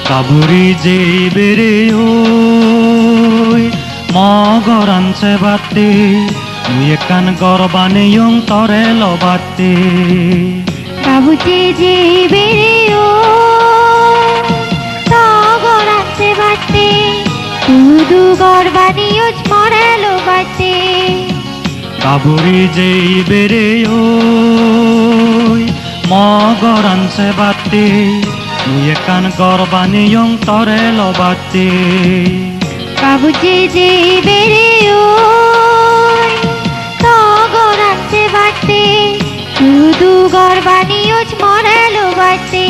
কাবুরি যে বেরে ওই মগরানছে বাতে মুই একান গরবানে ইয়ং তরে লবাতে কাবুতে যে বেরে ও তগরাছে বাতে তুদু গরবানিও মরালো বাতে কাবুরি যে বেরে ওই মগরানছে বাতে মুই একান গরবানে ইয়ং তরে লবাতে কাবুতে যে বেরে ও তগরাছে বাতে তুদু গরবানিও মরালো বাতে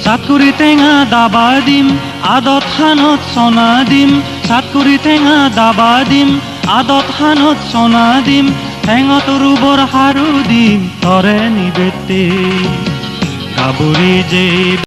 সাতকুরি টেঙা দাবা দিম আদত হানত সোনা দিম সাতকুরি টেঙা দাবা দিম আদত হানত সোনা দিম ঠেঙত রুবৰ হাৰু দিম তৰে নিবেতে কাবুৰি যে